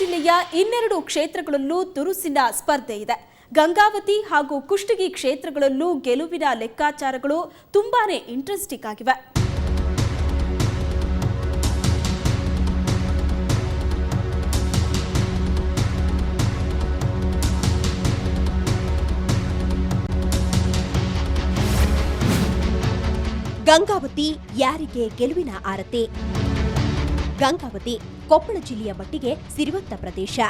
ಜಿಲ್ಲೆಯ ಇನ್ನೆರಡು ಕ್ಷೇತ್ರಗಳಲ್ಲೂ ತುರುಸಿನ ಸ್ಪರ್ಧೆ ಇದೆ. ಗಂಗಾವತಿ ಹಾಗೂ ಕುಷ್ಟಗಿ ಕ್ಷೇತ್ರಗಳಲ್ಲೂ ಗೆಲುವಿನ ಲೆಕ್ಕಾಚಾರಗಳು ತುಂಬಾನೇ ಇಂಟ್ರೆಸ್ಟಿಂಗ್ ಆಗಿವೆ. ಗಂಗಾವತಿ ಯಾರಿಗೆ ಗೆಲುವಿನ ಆರತಿ? ಗಂಗಾವತಿ ಕೊಪ್ಪಳ ಜಿಲ್ಲೆಯ ಮಟ್ಟಿಗೆ ಸಿರಿವಂತ ಪ್ರದೇಶ.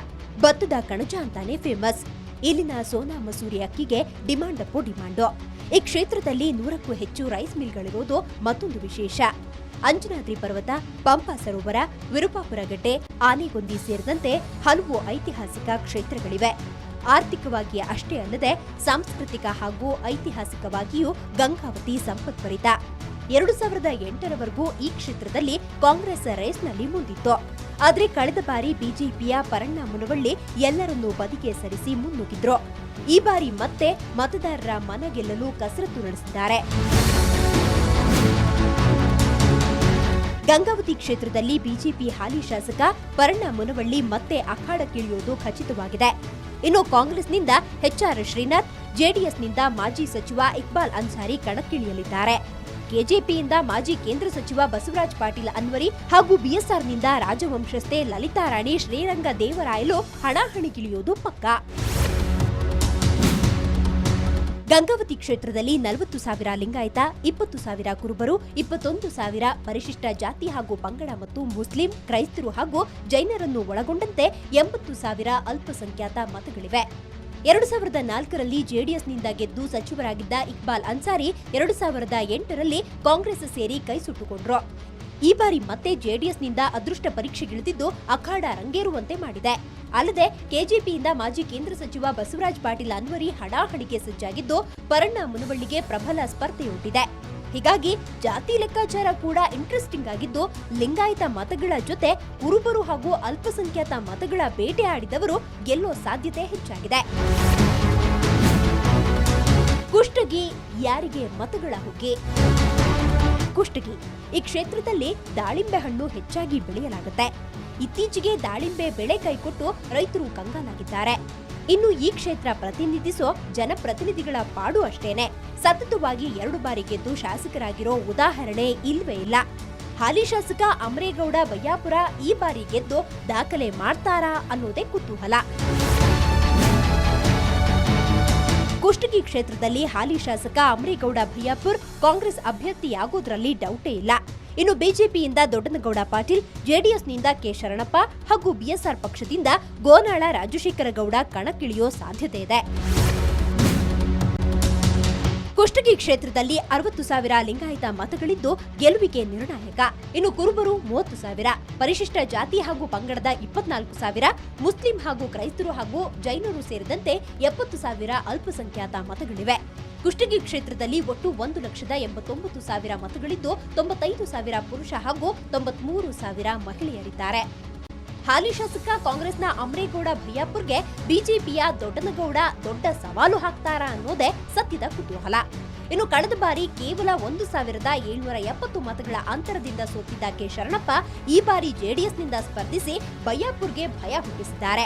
ಭತ್ತದ ಕಣಜ ಅಂತಾನೆ ಫೇಮಸ್. ಇಲ್ಲಿನ ಸೋನಾ ಮಸೂರಿ ಅಕ್ಕಿಗೆ ಡಿಮಾಂಡಪ್ಪೋ ಡಿಮಾಂಡು. ಈ ಕ್ಷೇತ್ರದಲ್ಲಿ 100ಕ್ಕೂ ಹೆಚ್ಚು ರೈಸ್ ಮಿಲ್ಗಳಿರೋದು ಮತ್ತೊಂದು ವಿಶೇಷ. ಅಂಜನಾದ್ರಿ ಪರ್ವತ, ಪಂಪಾ ಸರೋವರ, ವಿರುಪಾಪುರ ಗಡ್ಡೆ, ಆನೆಗೊಂದಿ ಸೇರಿದಂತೆ ಹಲವು ಐತಿಹಾಸಿಕ ಕ್ಷೇತ್ರಗಳಿವೆ. ಆರ್ಥಿಕವಾಗಿ ಅಷ್ಟೇ ಅಲ್ಲದೆ ಸಾಂಸ್ಕೃತಿಕ ಹಾಗೂ ಐತಿಹಾಸಿಕವಾಗಿಯೂ ಗಂಗಾವತಿ ಸಂಪದ್ಭರಿತ. 2008ರವರೆಗೂ ಈ ಕ್ಷೇತ್ರದಲ್ಲಿ ಕಾಂಗ್ರೆಸ್ ರೇಸ್ನಲ್ಲಿ ಮುಂದಿತ್ತು. ಆದರೆ ಕಳೆದ ಬಾರಿ ಬಿಜೆಪಿಯ ಪರಣ್ಣ ಮುನವಳ್ಳಿ ಎಲ್ಲರನ್ನೂ ಬದಿಗೆ ಸರಿಸಿ ಮುನ್ನುಗ್ಗಿದ್ರು. ಈ ಬಾರಿ ಮತ್ತೆ ಮತದಾರರ ಮನ ಗೆಲ್ಲಲು ಕಸರತ್ತು ನಡೆಸಿದ್ದಾರೆ. ಗಂಗಾವತಿ ಕ್ಷೇತ್ರದಲ್ಲಿ ಬಿಜೆಪಿ ಹಾಲಿ ಶಾಸಕ ಪರಣ್ಣ ಮುನವಳ್ಳಿ ಮತ್ತೆ ಅಖಾಡಕ್ಕಿಳಿಯುವುದು ಖಚಿತವಾಗಿದೆ. ಇನ್ನು ಕಾಂಗ್ರೆಸ್ನಿಂದ ಎಚ್ಆರ್ ಶ್ರೀನಾಥ್, ಜೆಡಿಎಸ್ನಿಂದ ಮಾಜಿ ಸಚಿವ ಇಕ್ಬಾಲ್ ಅನ್ಸಾರಿ ಕಣಕ್ಕಿಳಿಯಲಿದ್ದಾರೆ. ಕೆಜೆಪಿಯಿಂದ ಮಾಜಿ ಕೇಂದ್ರ ಸಚಿವ ಬಸವರಾಜ ಪಾಟೀಲ್ ಅನ್ವರಿ ಹಾಗೂ ಬಿಎಸ್ಆರ್ನಿಂದ ರಾಜವಂಶಸ್ಥೆ ಲಲಿತಾ ರಾಣಿ ಶ್ರೀರಂಗ ದೇವರಾಯಲು ಹಣಾಹಣಿಗಿಳಿಯುವುದು ಪಕ್ಕಾ. ಗಂಗಾವತಿ ಕ್ಷೇತ್ರದಲ್ಲಿ 40,000 ಲಿಂಗಾಯತ, 20,000 ಕುರುಬರು, 21,000 ಪರಿಶಿಷ್ಟ ಜಾತಿ ಹಾಗೂ ಪಂಗಡ ಮತ್ತು ಮುಸ್ಲಿಂ, ಕ್ರೈಸ್ತರು ಹಾಗೂ ಜೈನರನ್ನು ಒಳಗೊಂಡಂತೆ 80,000 ಅಲ್ಪಸಂಖ್ಯಾತ ಮತಗಳಿವೆ. 2004ರಲ್ಲಿ ಜೆಡಿಎಸ್ನಿಂದ ಗೆದ್ದು ಸಚಿವರಾಗಿದ್ದ ಇಕ್ಬಾಲ್ ಅನ್ಸಾರಿ 2008ರಲ್ಲಿ ಕಾಂಗ್ರೆಸ್ ಸೇರಿ ಕೈ ಸುಟ್ಟುಕೊಂಡ್ರು. ಈ ಬಾರಿ ಮತ್ತೆ ಜೆಡಿಎಸ್ನಿಂದ ಅದೃಷ್ಟ ಪರೀಕ್ಷೆಗಿಳಿದಿದ್ದು ಅಖಾಡ ರಂಗೇರುವಂತೆ ಮಾಡಿದೆ. ಅಲ್ಲದೆ ಕೆಜೆಪಿಯಿಂದ ಮಾಜಿ ಕೇಂದ್ರ ಸಚಿವ ಬಸವರಾಜ ಪಾಟೀಲ್ ಅನ್ವರಿ ಹಣಾಹಣಿಗೆ ಸಜ್ಜಾಗಿದ್ದು ಪರಣ್ಣ ಮುನವಳ್ಳಿಗೆ ಪ್ರಬಲ ಸ್ಪರ್ಧೆಯುಂಟಿದೆ. ಹೀಗಾಗಿ ಜಾತಿ ಲೆಕ್ಕಾಚಾರ ಕೂಡ ಇಂಟ್ರೆಸ್ಟಿಂಗ್ ಆಗಿದ್ದು ಲಿಂಗಾಯತ ಮತಗಳ ಜೊತೆ ಕುರುಬರು ಹಾಗೂ ಅಲ್ಪಸಂಖ್ಯಾತ ಮತಗಳ ಬೇಟೆ ಆಡಿದವರು ಗೆಲ್ಲೋ ಸಾಧ್ಯತೆ ಹೆಚ್ಚಾಗಿದೆ. ಕುಷ್ಟಗಿ ಯಾರಿಗೆ ಮತಗಳ ಹುಗ್ಗಿ? ಕುಷ್ಟಗಿ ಈ ಕ್ಷೇತ್ರದಲ್ಲಿ ದಾಳಿಂಬೆ ಹಣ್ಣು ಹೆಚ್ಚಾಗಿ ಬೆಳೆಯಲಾಗುತ್ತೆ. ಇತ್ತೀಚೆಗೆ ದಾಳಿಂಬೆ ಬೆಳೆ ಕೈಕೊಟ್ಟು ರೈತರು ಕಂಗಾಲಾಗಿದ್ದಾರೆ. ಇನ್ನು ಈ ಕ್ಷೇತ್ರ ಪ್ರತಿನಿಧಿಸೋ ಜನಪ್ರತಿನಿಧಿಗಳ ಪಾಡು ಅಷ್ಟೇನೆ. ಸತತವಾಗಿ 2 ಬಾರಿ ಗೆದ್ದು ಶಾಸಕರಾಗಿರೋ ಉದಾಹರಣೆ ಇಲ್ವೇ ಇಲ್ಲ. ಹಾಲಿ ಶಾಸಕ ಅಮರೇಗೌಡ ಬಯ್ಯಾಪುರ ಈ ಬಾರಿ ಗೆದ್ದು ದಾಖಲೆ ಮಾಡ್ತಾರಾ ಅನ್ನೋದೇ ಕುತೂಹಲ. ಕುಷ್ಟಗಿ ಕ್ಷೇತ್ರದಲ್ಲಿ ಹಾಲಿ ಶಾಸಕ ಅಮರೇಗೌಡ ಬಯ್ಯಾಪುರ್ ಕಾಂಗ್ರೆಸ್ ಅಭ್ಯರ್ಥಿಯಾಗೋದ್ರಲ್ಲಿ ಡೌಟೇ ಇಲ್ಲ. ಇನ್ನು ಬಿಜೆಪಿಯಿಂದ ದೊಡ್ಡನಗೌಡ ಪಾಟೀಲ್, ಜೆಡಿಎಸ್ನಿಂದ ಕೆ ಶರಣಪ್ಪ ಹಾಗೂ ಬಿಎಸ್ಆರ್ ಪಕ್ಷದಿಂದ ಗೋನಾಳ ರಾಜಶೇಖರ ಗೌಡ ಕಣಕ್ಕಿಳಿಯೋ ಸಾಧ್ಯತೆ ಇದೆ. ಕುಷ್ಟಗಿ ಕ್ಷೇತ್ರದಲ್ಲಿ 60,000 ಲಿಂಗಾಯತ ಮತಗಳಿದ್ದು ಗೆಲುವಿಗೆ ನಿರ್ಣಾಯಕ. ಇನ್ನು ಕುರುಬರು 30,000, ಪರಿಶಿಷ್ಟ ಜಾತಿ ಹಾಗೂ ಪಂಗಡದ 24,000, ಮುಸ್ಲಿಂ ಹಾಗೂ ಕ್ರೈಸ್ತರು ಹಾಗೂ ಜೈನರು ಸೇರಿದಂತೆ 70,000 ಅಲ್ಪಸಂಖ್ಯಾತ ಮತಗಳಿವೆ. ಕುಷ್ಟಗಿ ಕ್ಷೇತ್ರದಲ್ಲಿ ಒಟ್ಟು 1,89,000 ಮತಗಳಿದ್ದು 95,000 ಪುರುಷ ಹಾಗೂ 93,000 ಮಹಿಳೆಯರಿದ್ದಾರೆ. ಹಾಲಿ ಶಾಸಕ ಕಾಂಗ್ರೆಸ್ನ ಅಮರೇಗೌಡ ಬಯ್ಯಾಪುರ್ಗೆ ಬಿಜೆಪಿಯ ದೊಡ್ಡನಗೌಡ ದೊಡ್ಡ ಸವಾಲು ಹಾಕ್ತಾರಾ ಅನ್ನೋದೇ ಸದ್ಯದ ಕುತೂಹಲ. ಇನ್ನು ಕಳೆದ ಬಾರಿ ಕೇವಲ 1,770 ಮತಗಳ ಅಂತರದಿಂದ ಸೋತಿದ್ದ ಕೆ ಶರಣಪ್ಪ ಈ ಬಾರಿ ಜೆಡಿಎಸ್ನಿಂದ ಸ್ಪರ್ಧಿಸಿ ಬಯ್ಯಾಪುರ್ಗೆ ಭಯ ಹುಟ್ಟಿಸಿದ್ದಾರೆ.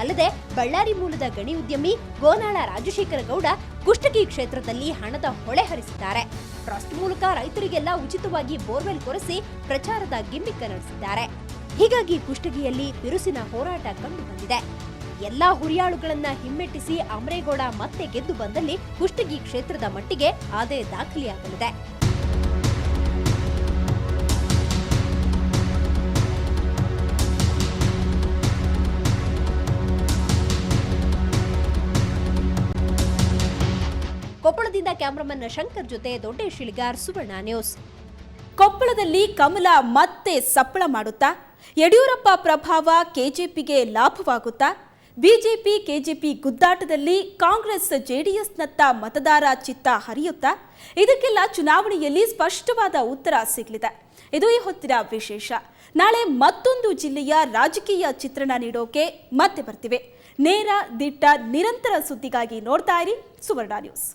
ಅಲ್ಲದೆ ಬಳ್ಳಾರಿ ಮೂಲದ ಗಣಿ ಉದ್ಯಮಿ ಗೋನಾಳ ರಾಜಶೇಖರ ಗೌಡ ಕುಷ್ಟಗಿ ಕ್ಷೇತ್ರದಲ್ಲಿ ಹಣದ ಹೊಳೆ ಹರಿಸಿದ್ದಾರೆ. ಟ್ರಸ್ಟ್ ಮೂಲಕ ರೈತರಿಗೆಲ್ಲ ಉಚಿತವಾಗಿ ಬೋರ್ವೆಲ್ ಕೊರೆಸಿ ಪ್ರಚಾರದ ಗಿಮ್ಮಿಕ್ ನಡೆಸಿದ್ದಾರೆ. ಹೀಗಾಗಿ ಕುಷ್ಟಗಿಯಲ್ಲಿ ಬಿರುಸಿನ ಹೋರಾಟ ಕಂಡು ಬಂದಿದೆ. ಎಲ್ಲಾ ಹುರಿಯಾಳುಗಳನ್ನ ಹಿಮ್ಮೆಟ್ಟಿಸಿ ಅಮರೇಗೌಡ ಮತ್ತೆ ಗೆದ್ದು ಬಂದಲ್ಲಿ ಕುಷ್ಟಗಿ ಕ್ಷೇತ್ರದ ಮಟ್ಟಿಗೆ ಅದೇ ದಾಖಲೆಯಾಗಲಿದೆ. ಕೊಪ್ಪಳದಿಂದ ಕ್ಯಾಮರಾಮನ್ ಶಂಕರ್ ಜೊತೆ ದೊಡ್ಡೇಶ್ ಶಿಳಿಗಾರ್, ಸುವರ್ಣ ನ್ಯೂಸ್. ಕೊಪ್ಪಳದಲ್ಲಿ ಕಮಲ ಮತ್ತೆ ಸಪ್ಪಳ ಮಾಡುತ್ತಾ? ಯಡಿಯೂರಪ್ಪ ಪ್ರಭಾವ ಕೆಜೆಪಿಗೆ ಲಾಭವಾಗುತ್ತಾ? ಬಿಜೆಪಿ ಕೆಜೆಪಿ ಗುದ್ದಾಟದಲ್ಲಿ ಕಾಂಗ್ರೆಸ್ ಜೆಡಿಎಸ್ನತ್ತ ಮತದಾರ ಚಿತ್ತ ಹರಿಯುತ್ತಾ? ಇದಕ್ಕೆಲ್ಲ ಚುನಾವಣೆಯಲ್ಲಿ ಸ್ಪಷ್ಟವಾದ ಉತ್ತರ ಸಿಗಲಿದೆ. ಇದು ಈ ಹೊತ್ತಿನ ವಿಶೇಷ. ನಾಳೆ ಮತ್ತೊಂದು ಜಿಲ್ಲೆಯ ರಾಜಕೀಯ ಚಿತ್ರಣ ನೀಡೋಕೆ ಮತ್ತೆ ಬರ್ತಿವೆ. ನೇರ, ದಿಟ್ಟ, ನಿರಂತರ ಸುದ್ದಿಗಾಗಿ ನೋಡ್ತಾ ಇರಿ ಸುವರ್ಣ ನ್ಯೂಸ್.